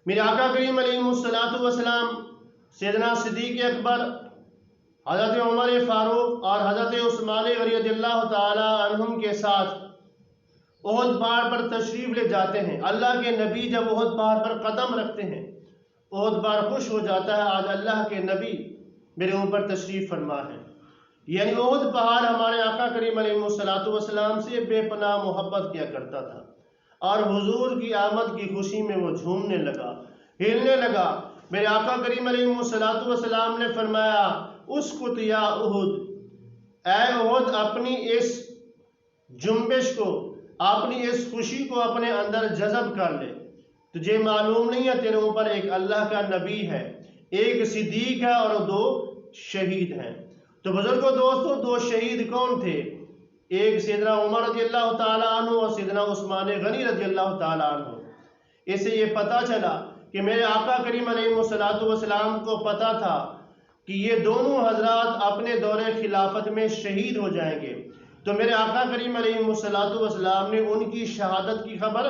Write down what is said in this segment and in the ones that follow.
میرے آقا کریم علیہ الصلوۃ والسلام سیدنا صدیق اکبر، حضرت عمر فاروق اور حضرت عثمان غنی رضی اللہ تعالی عنہم کے ساتھ احد پہاڑ پر تشریف لے جاتے ہیں۔ اللہ کے نبی جب احد پہاڑ پر قدم رکھتے ہیں، احد پہاڑ خوش ہو جاتا ہے، آج اللہ کے نبی میرے اوپر تشریف فرما ہے۔ یعنی احد پہاڑ ہمارے آقا کریم علیہ الصلوۃ والسلام سے بے پناہ محبت کیا کرتا تھا، اور حضور کی آمد کی خوشی میں وہ جھومنے لگا، ہلنے لگا۔ میرے آقا کریم علیہ الصلوۃ والسلام نے فرمایا، اسکت یا احد، اے احد اپنی اس جنبش کو، اپنی اس خوشی کو اپنے اندر جذب کر لے۔ تجھے معلوم نہیں ہے تیرے اوپر ایک اللہ کا نبی ہے، ایک صدیق ہے اور دو شہید ہیں۔ تو بزرگوں دوستوں، دو شہید کون تھے؟ ایک سیدنا عمر رضی اللہ تعالیٰ عنہ اور سیدنا عثمان غنی رضی اللہ تعالیٰ عنہ۔ اس سے یہ پتہ چلا کہ میرے آقا کریم علیہ الصلوۃ والسلام کو پتہ تھا کہ یہ دونوں حضرات اپنے دور خلافت میں شہید ہو جائیں گے، تو میرے آقا کریم علیہ الصلوۃ والسلام نے ان کی شہادت کی خبر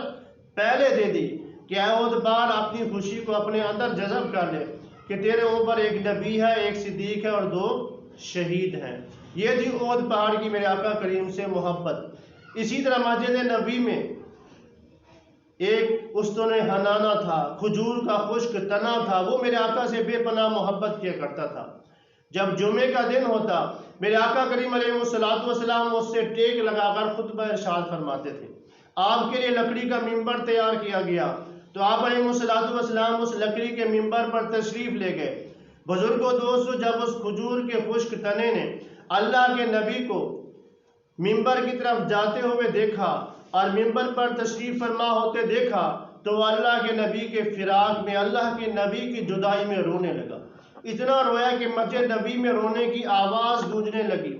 پہلے دے دی کہ اے احد پہاڑ اپنی خوشی کو اپنے اندر جذب کر لے کہ تیرے اوپر ایک نبی ہے، ایک صدیق ہے اور دو شہید ہیں۔ یہ تھی احد پہاڑ کی میرے آقا کریم سے محبت۔ اسی طرح مسجد نبی میں ایک استون حنانہ تھا، کھجور کا خشک تنا تھا، وہ میرے آقا سے بے پناہ محبت کیا کرتا تھا۔ جب جمعے کا دن ہوتا، میرے آقا کریم علیہ الصلوۃ والسلام اس سے ٹیک لگا کر خطبہ ارشاد فرماتے تھے۔ آپ کے لیے لکڑی کا ممبر تیار کیا گیا، تو آپ علیہ الصلوۃ والسلام اس لکڑی کے ممبر پر تشریف لے گئے۔ بزرگوں دوستوں، جب اس کھجور کے خشک تنے نے اللہ کے نبی کو ممبر کی طرف جاتے ہوئے دیکھا اور ممبر پر تشریف فرما ہوتے دیکھا، تو وہ اللہ کے نبی کے فراق میں، اللہ کے نبی کی جدائی میں رونے لگا۔ اتنا رویا کہ مسجد نبی میں رونے کی آواز گونجنے لگی۔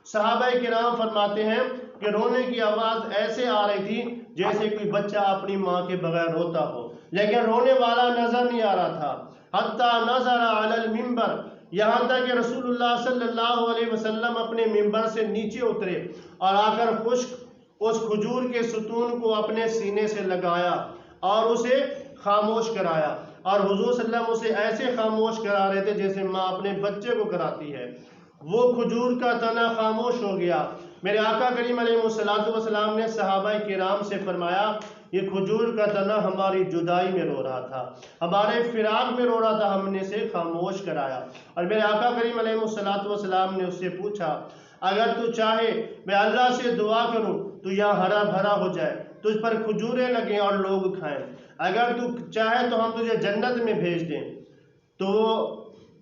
صحابہ کرام فرماتے ہیں کہ رونے کی آواز ایسے آ رہی تھی جیسے کوئی بچہ اپنی ماں کے بغیر روتا ہو، لیکن رونے والا نظر نہیں آ رہا تھا۔ حتیٰ نظر علی المنبر، یہاں تک کہ رسول اللہ صلی اللہ علیہ وسلم اپنے ممبر سے نیچے اترے اور آ کر خشک اس کھجور کے ستون کو اپنے سینے سے لگایا اور اسے خاموش کرایا، اور حضور صلی اللہ علیہ وسلم اسے ایسے خاموش کرا رہے تھے جیسے ماں اپنے بچے کو کراتی ہے۔ وہ کھجور کا تنا خاموش ہو گیا۔ میرے آقا کریم علیہ الصلوۃ والسلام نے صحابہ کرام سے فرمایا، یہ کھجور کا تنا ہماری جدائی میں رو رہا تھا، ہمارے فراق میں رو رہا تھا، ہم نے اسے خاموش کرایا۔ اور میرے آقا کریم علیہ الصلوۃ والسلام نے اس سے پوچھا، اگر تو چاہے میں اللہ سے دعا کروں تو یہاں ہرا بھرا ہو جائے، تجھ پر کھجوریں لگیں اور لوگ کھائیں، اگر تو چاہے تو ہم تجھے جنت میں بھیج دیں۔ تو وہ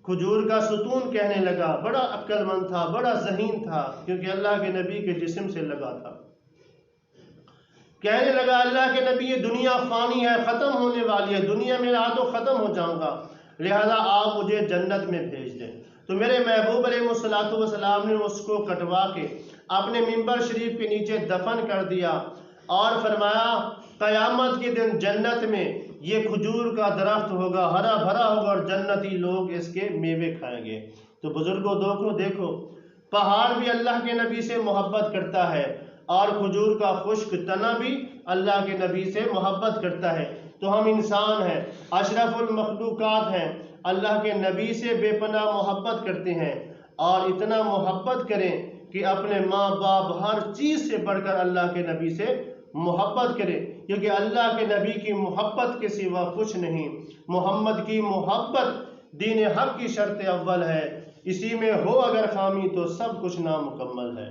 کھجور کا ستون کہنے لگا، بڑا عقل مند تھا، بڑا ذہین تھا، کیونکہ اللہ کے نبی کے جسم سے لگا تھا۔ کہنے لگا، اللہ کے نبی یہ دنیا فانی ہے، ختم ہونے والی ہے، دنیا میں رہا تو ختم ہو جاؤں گا، لہذا آپ مجھے جنت میں بھیج دیں۔ تو میرے محبوب علیہ الصلوۃ والسلام نے اس کو کٹوا کے اپنے ممبر شریف کے نیچے دفن کر دیا اور فرمایا، قیامت کے دن جنت میں یہ کھجور کا درخت ہوگا، ہرا بھرا ہوگا اور جنتی لوگ اس کے میوے کھائیں گے۔ تو بزرگوں دیکھو پہاڑ بھی اللہ کے نبی سے محبت کرتا ہے اور کھجور کا خشک تنا بھی اللہ کے نبی سے محبت کرتا ہے۔ تو ہم انسان ہیں، اشرف المخلوقات ہیں، اللہ کے نبی سے بے پناہ محبت کرتے ہیں، اور اتنا محبت کریں کہ اپنے ماں باپ ہر چیز سے بڑھ کر اللہ کے نبی سے محبت کریں، کیونکہ اللہ کے نبی کی محبت کے سوا کچھ نہیں۔ محمد کی محبت دین حق کی شرط اول ہے، اسی میں ہو اگر خامی تو سب کچھ نامکمل ہے۔